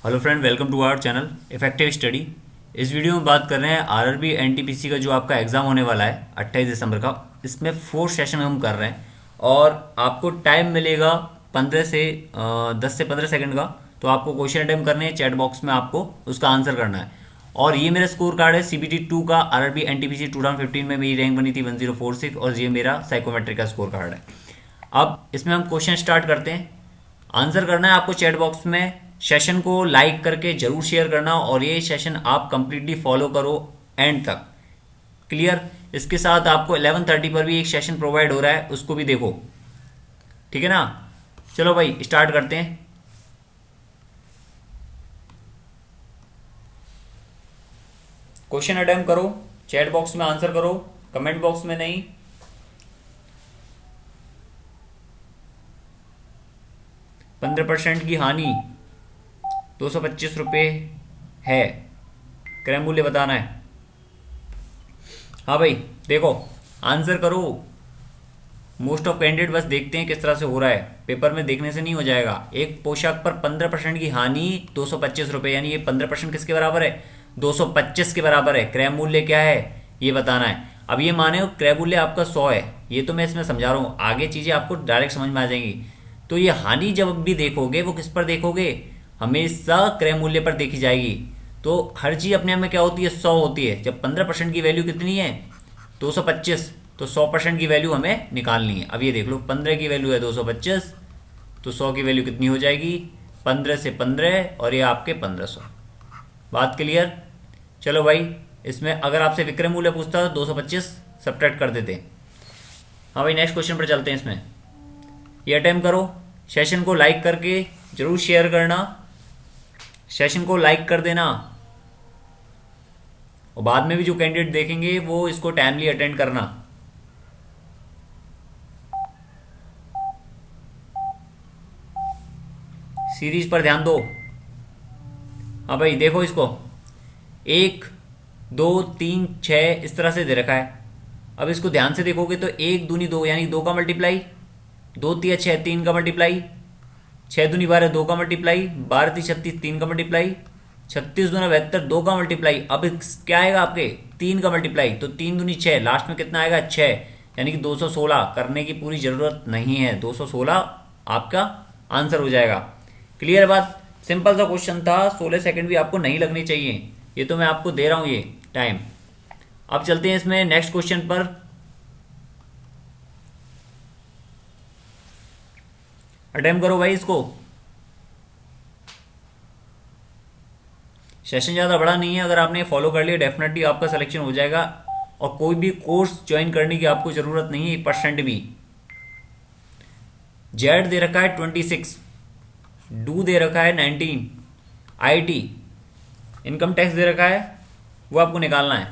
Hello friend, welcome to our channel effective study. इस video में बात कर रहे हैं आरआरबी एनटीपीसी का जो आपका एग्ज़ाम होने वाला है 28 दिसंबर का। इसमें 4 सेशन हम कर रहे हैं और आपको टाइम मिलेगा 15 से 10 से 15 सेकंड का। तो आपको क्वेश्चन अटेम्प्ट करने हैं, चैट बॉक्स में आपको उसका आंसर करना है। और ये मेरा स्कोर कार्ड है सीबीटी 2 का। आरआरबी एनटीपीसी 2015 में मेरी रैंक बनी थी 1046 और ये मेरा साइकोमेट्रिक का स्कोर कार्ड है। अब इसमें हम क्वेश्चन स्टार्ट करते हैं। आंसर करना है आपको चैट बॉक्स में। सेशन को लाइक करके जरूर शेयर करना और ये सेशन आप कंप्लीटली फॉलो करो एंड तक। क्लियर। इसके साथ आपको 11:30 पर भी एक सेशन प्रोवाइड हो रहा है, उसको भी देखो। ठीक है ना। चलो भाई स्टार्ट करते हैं। क्वेश्चन अटेम्प्ट करो, चैट बॉक्स में आंसर करो, कमेंट बॉक्स में नहीं। 15% की हानि 225 रुपये है। क्रय मूल्य बताना है। हाँ भाई देखो, आंसर करो। मोस्ट ऑफ कैंडिडेट बस देखते हैं किस तरह से हो रहा है, पेपर में देखने से नहीं हो जाएगा। एक पोशाक पर 15% की हानि 225 रुपये, यानी ये 15% किसके बराबर है? 225 के बराबर है। क्रय मूल्य क्या है ये बताना है। अब ये माने हो क्रय मूल्य आपका 100 है, ये तो मैं इसमें समझा रहा हूँ, आगे चीज़ें आपको डायरेक्ट समझ में आ जाएंगी। तो ये हानि जब भी देखोगे वो किस पर देखोगे? हमेशा क्रय मूल्य पर देखी जाएगी। तो हर चीज़ अपने आप में क्या होती है? 100 होती है। जब 15% की वैल्यू कितनी है? 225। तो 100% की वैल्यू हमें निकालनी है। अब ये देख लो, 15 की वैल्यू है 225, तो 100 की वैल्यू कितनी हो जाएगी? 15 से 15 और ये आपके 1500। बात क्लियर। चलो भाई, इसमें अगर आपसे विक्रय मूल्य पूछता तो 225 सब्ट्रैक्ट कर देते। हाँ भाई, नेक्स्ट क्वेश्चन पर चलते हैं। इसमें ये अटेम्प्ट करो। सेशन को लाइक करके जरूर शेयर करना, सेशन को लाइक कर देना। और बाद में भी जो कैंडिडेट देखेंगे वो इसको टाइमली अटेंड करना। सीरीज पर ध्यान दो। हाँ भाई देखो, इसको 1 2 3 6 इस तरह से दे रखा है। अब इसको ध्यान से देखोगे तो 1 दूनी 2 यानी 2 का मल्टीप्लाई, 2 तिया 6 3 का मल्टीप्लाई, 6 दूनी 12 2 का मल्टीप्लाई, 12 ती 36 3 का मल्टीप्लाई, 36 दूना 72 2 का मल्टीप्लाई। अब क्या आएगा आपके? 3 का मल्टीप्लाई। तो 3 दूनी 6, लास्ट में कितना आएगा? 6, यानी कि 216। करने की पूरी ज़रूरत नहीं है, 216 आपका आंसर हो जाएगा। क्लियर बात। सिंपल सा क्वेश्चन था, 16 सेकंड भी आपको नहीं लगनी चाहिए, ये तो मैं आपको दे रहा हूँ ये टाइम। अब चलते हैं इसमें नेक्स्ट क्वेश्चन पर। अटेम्प्ट करो भाई इसको। सेशन ज़्यादा बड़ा नहीं है, अगर आपने फॉलो कर लिया डेफिनेटली आपका सिलेक्शन हो जाएगा। और कोई भी कोर्स ज्वाइन करने की आपको ज़रूरत नहीं है 1% भी। जेड दे रखा है 26, डू दे रखा है 19, आईटी इनकम टैक्स दे रखा है, वो आपको निकालना है।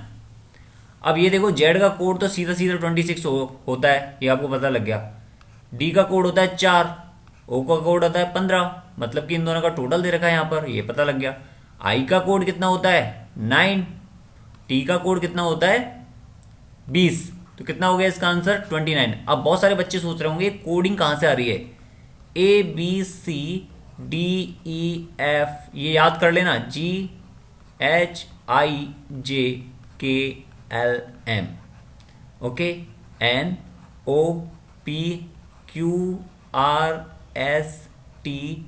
अब ये देखो, जेड का कोड तो सीधा सीधा 26 होता है, ये आपको पता लग गया। डी का कोड होता है 4, ओ का कोड होता है 15, मतलब कि इन दोनों का टोटल दे रखा है यहाँ पर, ये पता लग गया। आई का कोड कितना होता है? 9। टी का कोड कितना होता है? 20। तो कितना हो गया इसका आंसर? 29। अब बहुत सारे बच्चे सोच रहे होंगे कोडिंग कहाँ से आ रही है। A B C D E F, ये याद कर लेना। G H I J K L M, okay. N O P Q R S T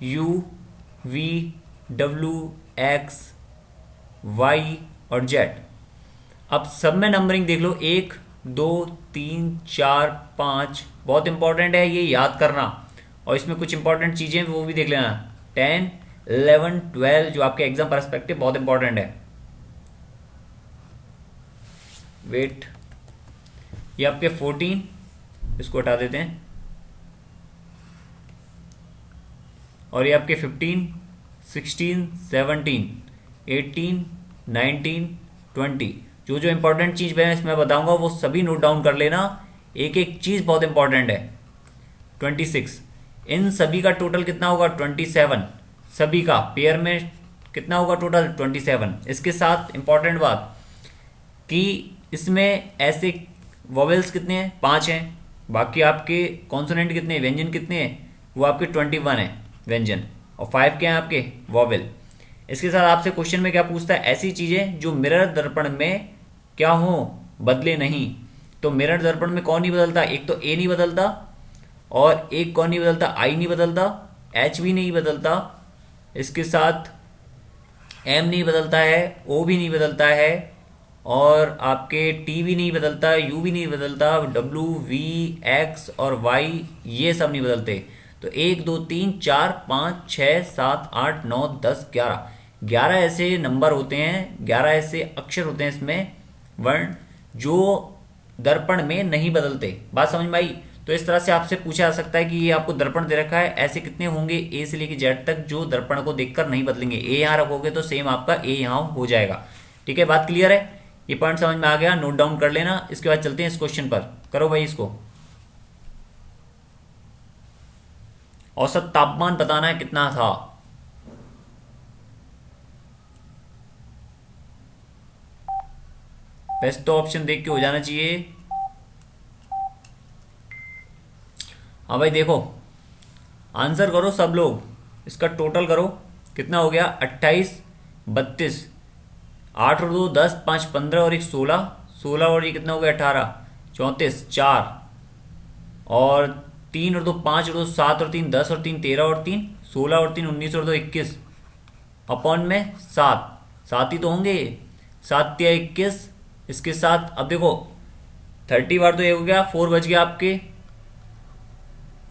U V W X Y और जेड। अब सब में नंबरिंग देख लो, 1 2 3 4 5। बहुत इंपॉर्टेंट है ये याद करना। और इसमें कुछ इंपॉर्टेंट चीज़ें वो भी देख लेना। 10 11 12 जो आपके एग्जाम परस्पेक्टिव बहुत इंपॉर्टेंट है। वेट, ये आपके 14, इसको हटा देते हैं। और ये आपके 15 16 17 18 19 20। जो जो इंपॉर्टेंट चीज़ मैं इसमें बताऊंगा वो सभी नोट डाउन कर लेना। एक एक चीज़ बहुत इंपॉर्टेंट है। 26, इन सभी का टोटल कितना होगा? 27। सभी का पेयर में कितना होगा टोटल? 27। इसके साथ इंपॉर्टेंट बात कि इसमें ऐसे वोवेल्स कितने हैं? 5 हैं। बाकी आपके कॉन्सोनेंट कितने हैं? व्यंजन कितने हैं? वो आपके 21 है व्यंजन। और 5 क्या है आपके वॉवेल। इसके साथ आपसे क्वेश्चन में क्या पूछता है, ऐसी चीजें जो मिरर दर्पण में क्या हो, बदले नहीं। तो मिरर दर्पण में कौन नहीं बदलता, एक तो ए नहीं बदलता, और एक कौन नहीं बदलता, आई नहीं बदलता, एच भी नहीं बदलता, इसके साथ एम नहीं बदलता है, ओ भी नहीं बदलता है, और आपके टी भी नहीं बदलता, यू भी नहीं बदलता, डब्ल्यू वी एक्स और वाई ये सब नहीं बदलते। तो 1 2 3 4 5 6 7 8 9 10 11, 11 ऐसे नंबर होते हैं, 11 ऐसे अक्षर होते हैं इसमें, वर्ण, जो दर्पण में नहीं बदलते। बात समझ में आई। तो इस तरह से आपसे पूछा जा सकता है कि ये आपको दर्पण दे रखा है, ऐसे कितने होंगे ए से लेके जेड तक जो दर्पण को देखकर नहीं बदलेंगे। ए यहाँ रखोगे तो सेम आपका ए यहाँ हो जाएगा। ठीक है, बात क्लियर है, ये पॉइंट समझ में आ गया, नोट डाउन कर लेना। इसके बाद चलते हैं इस क्वेश्चन पर, करो भाई इसको। औसत तापमान बताना है कितना था। बेस्ट तो ऑप्शन देख के हो जाना चाहिए। हाँ भाई देखो, आंसर करो सब लोग, इसका टोटल करो कितना हो गया, 28 32, 8 और 2 10, 5 15 और 1 16, 16 और ये कितना हो गया 18, 34 4 और 3 और 2 5 और 2 7 और 3 10 और 3 13 और 3 16 और 3 19 और 2 21 अपॉन में 7, 7 ही तो होंगे, 7 या 21। इसके साथ अब देखो 30 बार तो ये हो गया, 4 बच गया आपके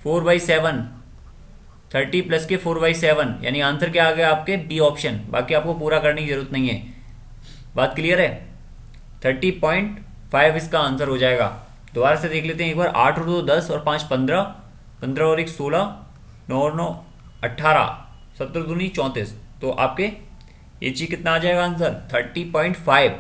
4/7, 30 प्लस के 4/7, यानी आंसर क्या आ गया आपके बी ऑप्शन। बाकी आपको पूरा करने की जरूरत नहीं है। बात क्लियर है, 30.5 इसका आंसर हो जाएगा। दोबारा से देख लेते हैं एक बार, 8 और 2 10 और 5 15, 15 और 1 16, 9 और 9 18, 17 दूनी 34। तो आपके ये चीज कितना आ जाएगा आंसर 30.5,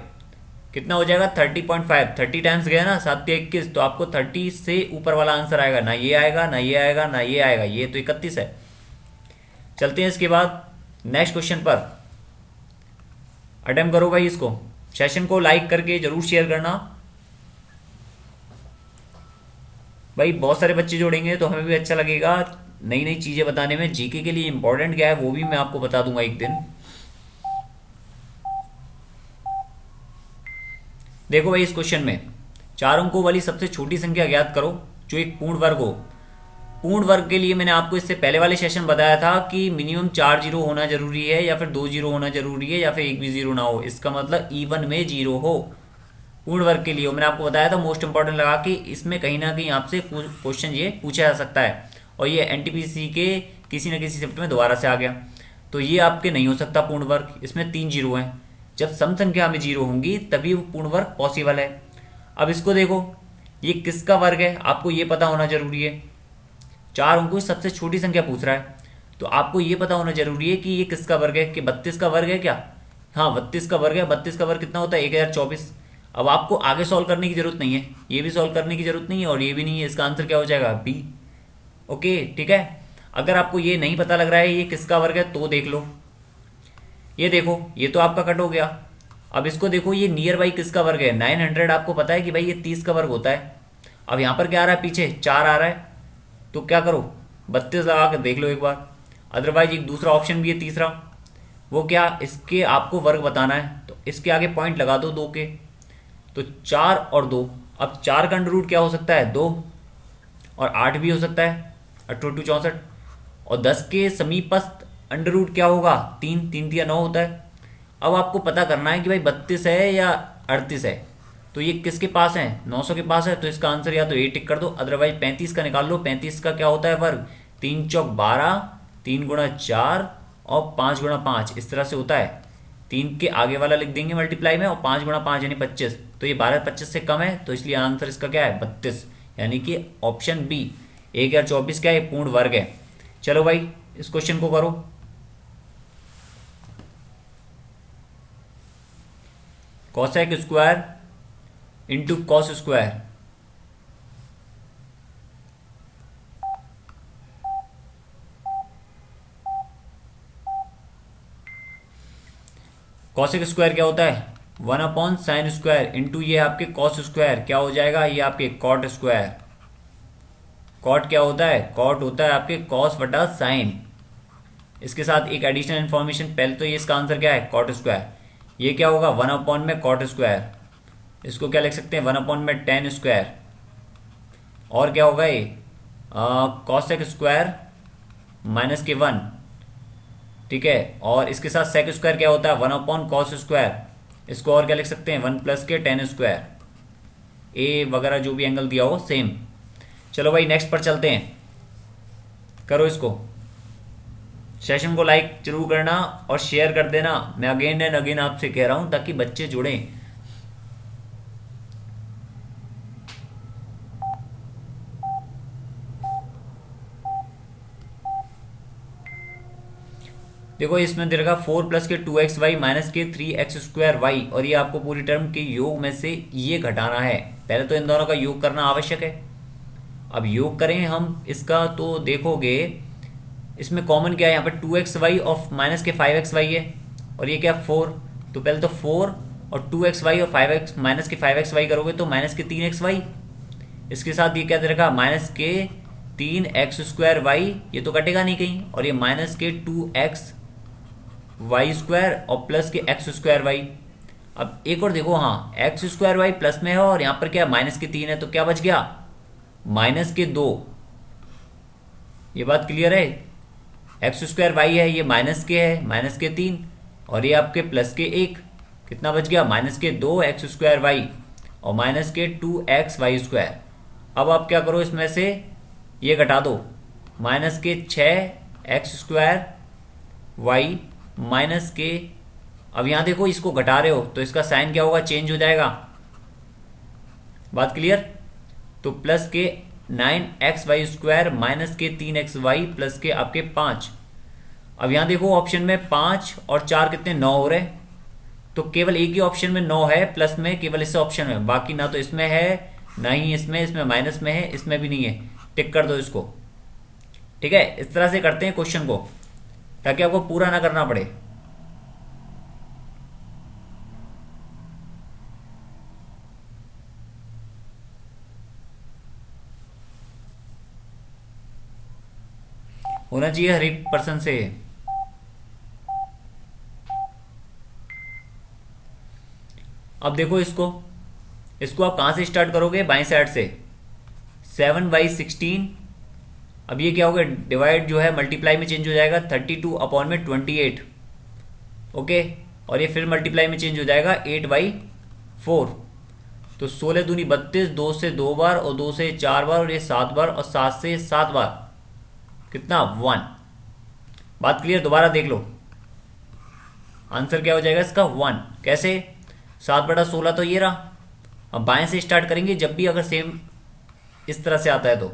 कितना हो जाएगा 30.5, 30 टाइम्स गया ना 7 या 21, तो आपको 30 से ऊपर वाला आंसर आएगा, ना ये आएगा ना ये आएगा ना ये आएगा, ये तो 31 है। चलते हैं इसके बाद नेक्स्ट क्वेश्चन पर, अटेम्प्ट करो भाई इसको। सेशन को लाइक करके जरूर शेयर करना भाई, बहुत सारे बच्चे जोड़ेंगे तो हमें भी अच्छा लगेगा नई नई चीजें बताने में। जीके के लिए इंपॉर्टेंट क्या है वो भी मैं आपको बता दूंगा एक दिन। देखो भाई इस क्वेश्चन में 4 अंकों वाली सबसे छोटी संख्या ज्ञात करो जो एक पूर्ण वर्ग हो। पूर्ण वर्ग के लिए मैंने आपको इससे पहले वाले सेशन बताया था कि मिनिमम 4 जीरो होना जरूरी है, या फिर 2 जीरो होना जरूरी है, या फिर एक भी जीरो ना हो, इसका मतलब इवन में जीरो हो पूर्ण वर्ग के लिए। मैंने आपको बताया था मोस्ट इंपॉर्टेंट लगा कि इसमें कहीं ना कहीं आपसे क्वेश्चन ये पूछा जा सकता है, और ये एनटीपीसी के किसी न किसी शिफ्ट में दोबारा से आ गया। तो ये आपके नहीं हो सकता पूर्ण वर्ग, इसमें 3 जीरो हैं। जब सम संख्या में जीरो होंगी तभी वो पूर्ण वर्ग पॉसिबल है। अब इसको देखो, ये किसका वर्ग है आपको ये पता होना जरूरी है। 4 अंकों की सबसे छोटी संख्या पूछ रहा है, तो आपको ये पता होना जरूरी है कि ये किसका वर्ग है, कि 32 का वर्ग है क्या। हाँ 32 का वर्ग है। 32 का वर्ग कितना होता है 1024। अब आपको आगे सॉल्व करने की जरूरत नहीं है, ये भी सॉल्व करने की जरूरत नहीं है और ये भी नहीं है, इसका आंसर क्या हो जाएगा बी। ओके ठीक है। अगर आपको ये नहीं पता लग रहा है ये किसका वर्ग है तो देख लो, ये देखो ये तो आपका कट हो गया। अब इसको देखो, ये नियर बाई किसका वर्ग है, 900 आपको पता है कि भाई ये 30 का वर्ग होता है। अब यहाँ पर क्या आ रहा है, पीछे 4 आ रहा है, तो क्या करो 32 लगा कर देख लो एक बार। अदरवाइज एक दूसरा ऑप्शन भी है तीसरा, वो क्या, इसके आपको वर्ग बताना है तो इसके आगे पॉइंट लगा दो 2 के, तो 4 और 2। अब 4 का अंडर रूट क्या हो सकता है 2, और 8 भी हो सकता है 8 64, और 10 के समीपस्थ अंडर रूट क्या होगा 3, 3 दिया 9 होता है। अब आपको पता करना है कि भाई 32 है या 38 है, तो ये किसके पास है 900 के पास है, तो इसका आंसर या तो ए टिक कर दो, अदरवाइज 35 का निकाल लो। 35 का क्या होता है वर्ग, 3 चौक 12, 3 गुणा 4 और 5 गुणा 5, इस तरह से होता है। 3 के आगे वाला लिख देंगे मल्टीप्लाई में, और 5 गुणा 5 यानी 25, तो ये 12 25 से कम है, तो इसलिए आंसर इसका क्या है 32, यानी कि ऑप्शन बी 1024 क्या है पूर्ण वर्ग है। चलो भाई इस क्वेश्चन को करो। Cosec square into cos square, cosec square क्या होता है 1/sin स्क्वायर इंटू ये आपके कॉस स्क्वायर क्या हो जाएगा, ये आपके कॉट स्क्वायर। कॉट क्या होता है, कॉट होता है आपके कॉस बटा साइन, इसके साथ एक एडिशनल इन्फॉर्मेशन, पहले तो ये इसका आंसर क्या है, कॉट स्क्वायर। ये क्या होगा, 1 में कॉट स्क्वायर, इसको क्या लिख सकते हैं, 1 में टेन स्क्वायर। और क्या होगा ये, कॉसेक स्क्वायर माइनस के 1, ठीक है। और इसके साथ सेक स्क्वायर क्या होता है, 1 कॉस स्क्वायर, इसको और क्या लिख सकते हैं, 1 प्लस के टेन स्क्वायर, ए वगैरह जो भी एंगल दिया हो सेम। चलो भाई नेक्स्ट पर चलते हैं, करो इसको। सेशन को लाइक जरूर करना और शेयर कर देना, मैं अगेन एंड अगेन आपसे कह रहा हूं ताकि बच्चे जुड़ें। देखो इसमें दे रखा 4 प्लस के 2xy माइनस के 3x स्क्वायर वाई, और ये आपको पूरी टर्म के योग में से ये घटाना है। पहले तो इन दोनों का योग करना आवश्यक है। अब योग करें हम इसका तो देखोगे इसमें कॉमन क्या है, यहाँ पे 2xy और माइनस के 5xy है, और ये क्या 4, तो पहले तो 4 और 2xy और 5x माइनस के 5xy करोगे तो माइनस के 3xy। इसके साथ ये क्या दे रखा, माइनस के 3x स्क्वायर वाई, ये तो कटेगा नहीं कहीं, और ये माइनस के 2x वाई स्क्वायर और प्लस के एक्स स्क्वायर वाई। अब एक और देखो, हाँ एक्स स्क्वायर वाई प्लस में है और यहाँ पर क्या माइनस के 3 है, तो क्या बच गया, माइनस के 2। ये बात क्लियर है, एक्स स्क्वायर वाई है, ये माइनस के है, माइनस के 3, और ये आपके प्लस के 1, कितना बच गया, माइनस के 2 एक्स स्क्वायर वाई और माइनस के 2x वाई स्क्वायर। अब आप क्या करो, इसमें से ये घटा दो, माइनस के 6x स्क्वायर वाई माइनस के, अब यहां देखो इसको घटा रहे हो तो इसका साइन क्या होगा, चेंज हो जाएगा। बात क्लियर, तो प्लस के 9x वाई स्क्वायर माइनस के 3x वाई प्लस के आपके 5। अब यहां देखो ऑप्शन में 5 और 4 कितने, 9 हो रहे, तो केवल एक ही ऑप्शन में 9 है प्लस में, केवल इस ऑप्शन में, बाकी ना तो इसमें है ना ही इसमें माइनस में है, इसमें भी नहीं है, टिक कर दो इसको। ठीक है, इस तरह से करते हैं क्वेश्चन को ताकि आपको पूरा ना करना पड़े। होना चाहिए हर एक पर्सन से। अब देखो इसको आप कहां से स्टार्ट करोगे, बाएं साइड से, 7/16। अब ये क्या होगा, डिवाइड जो है मल्टीप्लाई में चेंज हो जाएगा, 32 अपॉन में 28, ओके, और ये फिर मल्टीप्लाई में चेंज हो जाएगा 8/4। तो 16 दूनी 32, 2 से 2 बार और 2 से 4 बार और ये 7 बार और 7 से 7 बार, कितना 1। बात क्लियर, दोबारा देख लो, आंसर क्या हो जाएगा इसका 1। कैसे, 7/16 तो ये रहा। अब बाएं से स्टार्ट करेंगे जब भी अगर सेम इस तरह से आता है तो।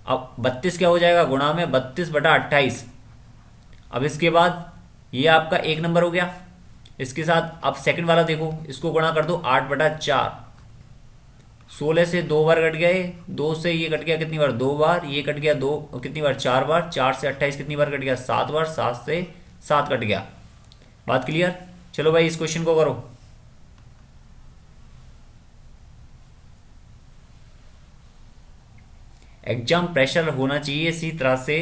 अब 32 क्या हो जाएगा, गुणा में 32/28। अब इसके बाद ये आपका एक नंबर हो गया। इसके साथ अब सेकंड वाला देखो, इसको गुणा कर दो 8/4। 16 से 2 बार कट गए, 2 से ये कट गया कितनी बार, 2 बार, ये कट गया 2 कितनी बार, 4 बार, 4 से 28 कितनी बार कट गया, 7 बार, 7 से 7 कट गया। बात क्लियर, चलो भाई इस क्वेश्चन को करो। एग्जाम प्रेशर होना चाहिए इसी तरह से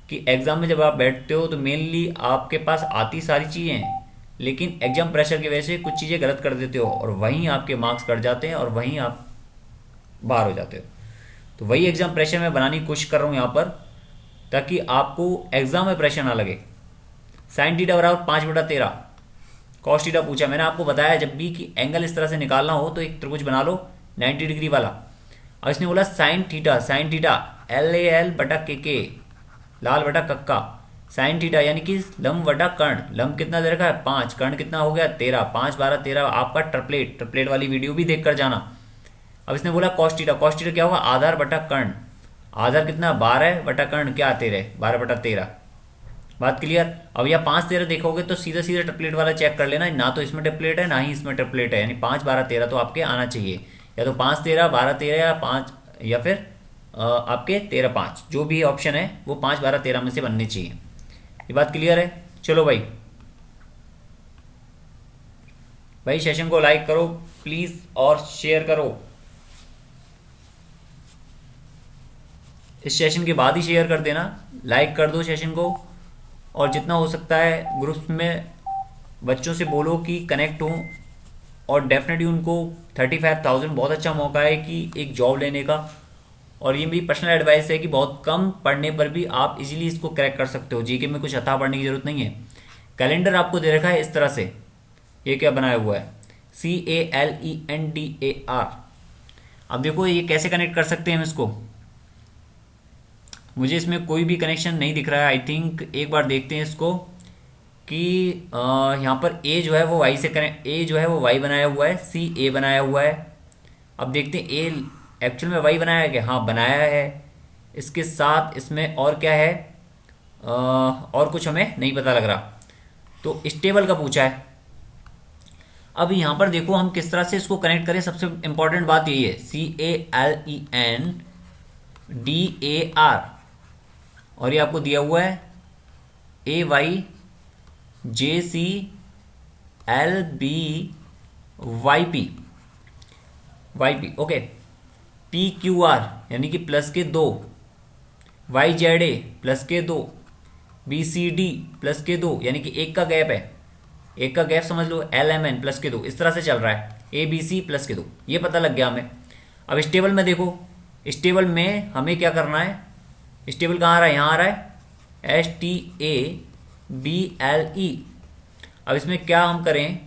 कि एग्जाम में जब आप बैठते हो तो मेनली आपके पास आती सारी चीज़ें हैं, लेकिन एग्जाम प्रेशर की वजह से कुछ चीज़ें गलत कर देते हो और वहीं आपके मार्क्स कट जाते हैं और वहीं आप बाहर हो जाते हो। तो वही एग्जाम प्रेशर मैं बनाने की कोशिश कर रहा हूँ यहाँ पर, ताकि आपको एग्जाम में प्रेशर ना लगे। साइन थीटा बराबर 5/13, कॉस थीटा पूछा, मैंने आपको बताया जब भी कि एंगल इस तरह से निकालना हो तो एक त्रिभुज बना लो 90 डिग्री वाला। और इसने बोला साइन थीटा LAL/KK, लाल बटा कक्का, साइन थीटा यानी कि लंब बटा कर्ण, लंब कितना दे रखा है 5, कर्ण कितना हो गया 13, 5 12 13, आपका ट्रिपलेट वाली वीडियो भी देख कर जाना। अब इसने बोला कॉस थीटा क्या होगा, आधार बटा कर्ण, आधार कितना 12 बटा कर्ण क्या 13, 12/13। बात क्लियर। अब यह 5 13 देखोगे तो सीधा सीधा ट्रिपलेट वाला चेक कर लेना, ना तो इसमें ट्रिपलेट है ना ही इसमें ट्रिपलेट है, यानी 5 12 13 तो आपके आना चाहिए, या तो 5 13 12 13 या 5 या फिर आपके 13 5, जो भी ऑप्शन है वो 5 12 13 में से बननी चाहिए। ये बात क्लियर है। चलो भाई सेशन को लाइक करो प्लीज और शेयर करो। इस सेशन के बाद ही शेयर कर देना, लाइक कर दो सेशन को और जितना हो सकता है ग्रुप्स में बच्चों से बोलो कि कनेक्ट हों, और डेफिनेटली उनको 35,000 बहुत अच्छा मौका है कि एक जॉब लेने का। और ये मेरी पर्सनल एडवाइस है कि बहुत कम पढ़ने पर भी आप इजीली इसको क्रैक कर सकते हो। जीके में कुछ अथाह पढ़ने की जरूरत नहीं है। कैलेंडर आपको दे रखा है इस तरह से, ये क्या बनाया हुआ है, CALENDAR। अब देखो ये कैसे कनेक्ट कर सकते हैं हम इसको। मुझे इसमें कोई भी कनेक्शन नहीं दिख रहा है। आई थिंक एक बार देखते हैं इसको कि यहाँ पर ए जो है वो वाई से कनेक्ट, ए जो है वो वाई बनाया हुआ है, सी ए बनाया हुआ है। अब देखते हैं ए एक्चुअल में वाई बनाया है क्या, हाँ बनाया है। इसके साथ इसमें और क्या है, और कुछ हमें नहीं पता लग रहा। तो स्टेबल का पूछा है। अब यहाँ पर देखो हम किस तरह से इसको कनेक्ट करें। सबसे इंपॉर्टेंट बात यही है, CALENDAR, और ये आपको दिया हुआ है AYJCLBYP, ओके। PQR यानी कि प्लस के 2, YZA प्लस के 2, BCD प्लस के 2 यानी कि एक का गैप है, एक का गैप समझ लो, LMN प्लस के 2, इस तरह से चल रहा है। ABC प्लस के 2, ये पता लग गया हमें। अब स्टेबल में देखो, स्टेबल में हमें क्या करना है, स्टेबल कहाँ आ रहा है, यहाँ आ रहा है STABLE। अब इसमें क्या हम करें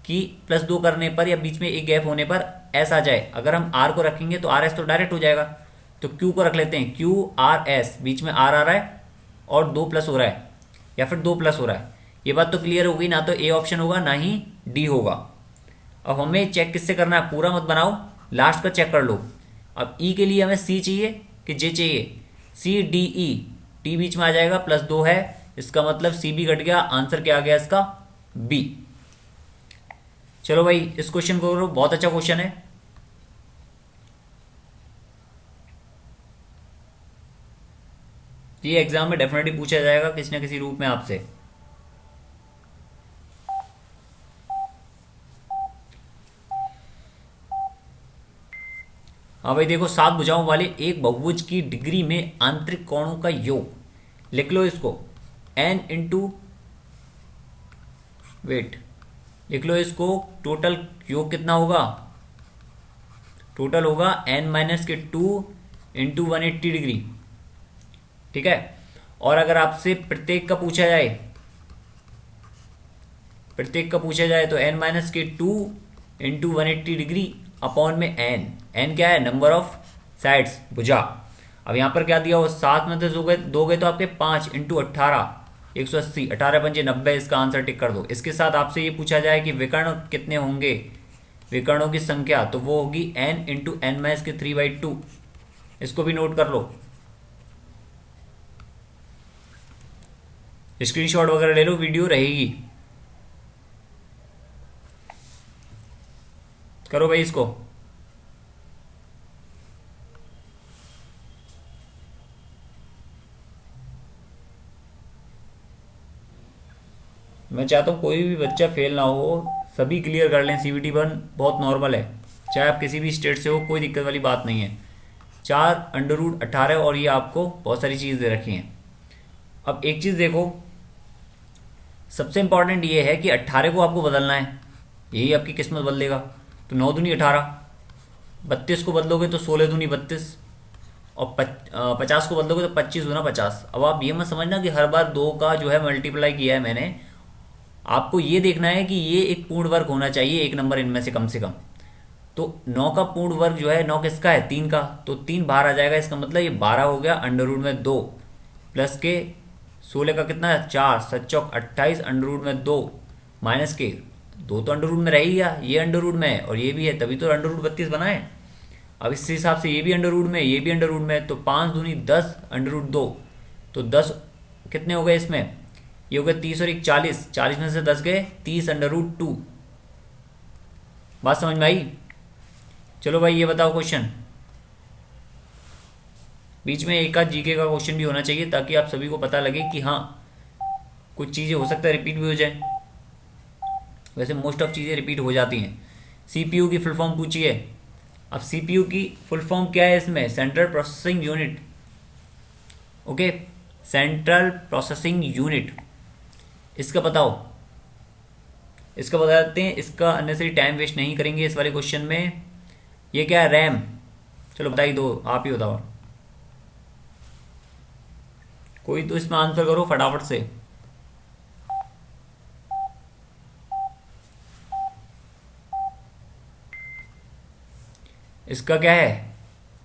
कि प्लस 2 करने पर या बीच में एक गैप होने पर S आ जाए। अगर हम R को रखेंगे तो RS तो डायरेक्ट हो जाएगा, तो Q को रख लेते हैं, QRS, बीच में R आ रहा है और 2 प्लस हो रहा है या फिर 2 प्लस हो रहा है। ये बात तो क्लियर हो गई, ना तो A ऑप्शन होगा ना ही D होगा। अब हमें चेक किससे करना है, पूरा मत बनाओ, लास्ट का चेक कर लो। अब E के लिए हमें C चाहिए कि J चाहिए, CDE, T बीच में आ जाएगा, प्लस 2 है, इसका मतलब C भी घट गया, आंसर क्या आ गया इसका, B। चलो भाई इस क्वेश्चन को करो, बहुत अच्छा क्वेश्चन है। ये एग्जाम में डेफिनेटली पूछा जाएगा किसी ना किसी रूप में आपसे। हाँ भाई देखो, 7 भुजाओं वाले एक बहुभुज की डिग्री में आंतरिक कोणों का योग, लिख लो इसको n इंटू, वेट, लिख लो इसको, टोटल योग कितना होगा, टोटल होगा n माइनस के 2 इंटू 180 डिग्री, ठीक है। और अगर आपसे प्रत्येक का पूछा जाए, प्रत्येक का पूछा जाए तो n माइनस के 2 इंटू 180 डिग्री अपॉन में n क्या है, नंबर ऑफ साइड्स, भुजा। अब यहाँ पर क्या दिया हो, 7 में से दोगे तो आपके 5 इंटू 18, 180, 18 पंजे 90, इसका आंसर टिक कर दो। इसके साथ आपसे ये पूछा जाए कि विकर्ण कितने होंगे, विकर्णों की संख्या, तो वो होगी n इंटू n माइनस के 3/2, इसको भी नोट कर लो, स्क्रीनशॉट वगैरह ले लो, वीडियो रहेगी। करो भाई इसको। मैं चाहता हूँ कोई भी बच्चा फेल ना हो, सभी क्लियर कर लें। CVT 1 बहुत नॉर्मल है, चाहे आप किसी भी स्टेट से हो, कोई दिक्कत वाली बात नहीं है। 4√18 और ये आपको बहुत सारी चीज़ दे रखी हैं। अब एक चीज़ देखो, सबसे इंपॉर्टेंट ये है कि 18 को आपको बदलना है, यही आपकी किस्मत बदल देगा। तो 9 दूनी 18, 32 को बदलोगे तो 16 दूनी 32, और 50 को बदलोगे तो 25 दूना 50। अब आप ये मत समझना कि हर बार 2 का जो है मल्टीप्लाई किया है मैंने, आपको ये देखना है कि ये एक पूर्ण वर्ग होना चाहिए, एक नंबर इनमें से कम। तो 9 का पूर्ण वर्ग जो है, 9 किसका है, 3 का, तो 3 बाहर आ जाएगा, इसका मतलब ये 12 हो गया, अंडर रूट में 2 प्लस के 16 का कितना है, 4, 7 चौक 28, अंडर रूट में 2 माइनस के 2 तो अंडर रूट में रह ही गया, ये अंडर रूट में है और ये भी है, तभी तो अंडर रूट 32 बना है। अब इस हिसाब से ये भी अंडर रूट में, ये भी अंडर रूट में है, तो 5 दूनी 10, अंडर रूट 2, तो 10 कितने हो गए इसमें, ये हो गया 30 और 1 40, 40 में से 10 गए, 30 अंडर रूट 2। बात समझ में आई। चलो भाई ये बताओ क्वेश्चन, बीच में एक आध जीके का क्वेश्चन भी होना चाहिए ताकि आप सभी को पता लगे कि हाँ कुछ चीज़ें हो सकता है रिपीट भी हो जाए, वैसे मोस्ट ऑफ चीज़ें रिपीट हो जाती हैं। CPU की फुल फॉर्म पूछी है। अब CPU की फुल फॉर्म क्या है, इसमें central processing unit, okay, central processing unit. इसका बताओ, इसका बता देते हैं, इसका अननेसरी टाइम वेस्ट नहीं करेंगे इस वाले क्वेश्चन में। ये क्या है, रैम। चलो बता ही दो, आप ही बताओ, कोई तो इसमें आंसर करो फटाफट से। इसका क्या है,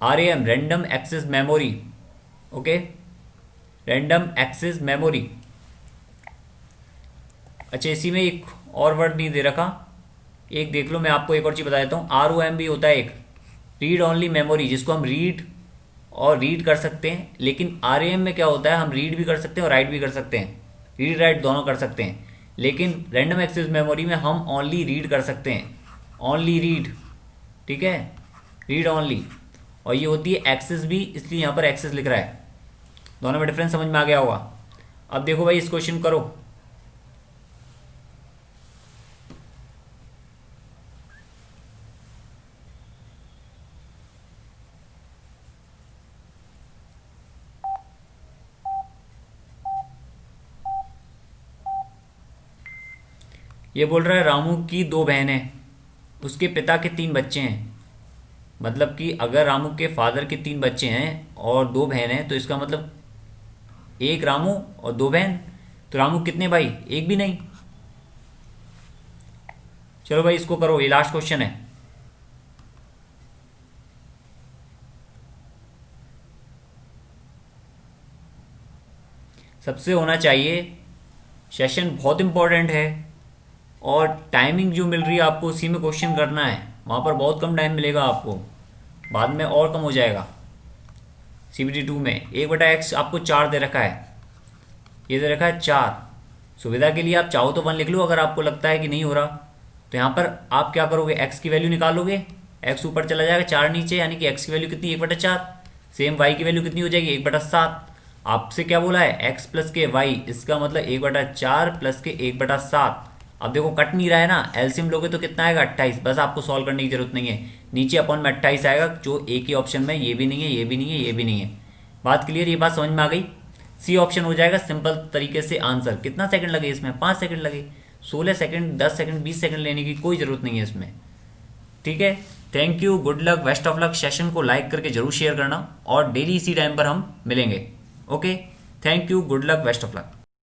RAM, random access memory. Okay, random access memory. अच्छा, इसी में एक और वर्ड नहीं दे रखा, एक देख लो, मैं आपको एक और चीज़ बता देता हूँ। ROM भी होता है एक, रीड ओनली मेमोरी, जिसको हम रीड और रीड कर सकते हैं। लेकिन RAM में क्या होता है, हम रीड भी कर सकते हैं और राइट भी कर सकते हैं, रीड राइट दोनों कर सकते हैं। लेकिन रैंडम एक्सेस मेमोरी में हम ओनली रीड कर सकते हैं, ओनली रीड, ठीक है, रीड ओनली। और ये होती है एक्सेस भी, इसलिए यहाँ पर एक्सेस लिख रहा है। दोनों में डिफरेंस समझ में आ गया होगा। अब देखो भाई, इस क्वेश्चन करो। ये बोल रहा है रामू की 2 बहनें, उसके पिता के 3 बच्चे हैं। मतलब कि अगर रामू के फादर के 3 बच्चे हैं और 2 बहन हैं, तो इसका मतलब एक रामू और 2 बहन। तो रामू कितने भाई, एक भी नहीं। चलो भाई इसको करो, ये लास्ट क्वेश्चन है। सबसे होना चाहिए, सेशन बहुत इंपॉर्टेंट है और टाइमिंग जो मिल रही है आपको उसी में क्वेश्चन करना है। वहाँ पर बहुत कम टाइम मिलेगा आपको, बाद में और कम हो जाएगा। CBT 2 में 1/x आपको 4 दे रखा है, ये दे रखा है 4। सुविधा के लिए आप चाहो तो 1 लिख लो, अगर आपको लगता है कि नहीं हो रहा। तो यहाँ पर आप क्या करोगे, x की वैल्यू निकालोगे, x ऊपर चला जाएगा 4 नीचे, यानी कि x की वैल्यू कितनी, 1/4। सेम y की वैल्यू कितनी हो जाएगी, 1/7। आपसे क्या बोला है, x प्लस के y, इसका मतलब 1/4 प्लस के 1/7। अब देखो कट नहीं रहा है ना, एलसीएम लोगे तो कितना आएगा, 28। बस आपको सॉल्व करने की जरूरत नहीं है, नीचे अपॉन में 28 आएगा, जो एक ही ऑप्शन में, ये भी नहीं है, ये भी नहीं है, ये भी नहीं है। बात क्लियर, ये बात समझ में आ गई। सी ऑप्शन हो जाएगा सिंपल तरीके से आंसर। कितना सेकंड लगे इसमें, 5 सेकंड लगे। 16 सेकंड, 10 सेकंड, 20 सेकंड लेने की कोई ज़रूरत नहीं है इसमें। ठीक है, thank you, good luck, best of luck. Session को लाइक करके जरूर शेयर करना और डेली इसी टाइम पर हम मिलेंगे। Okay, thank you, good luck, best of luck.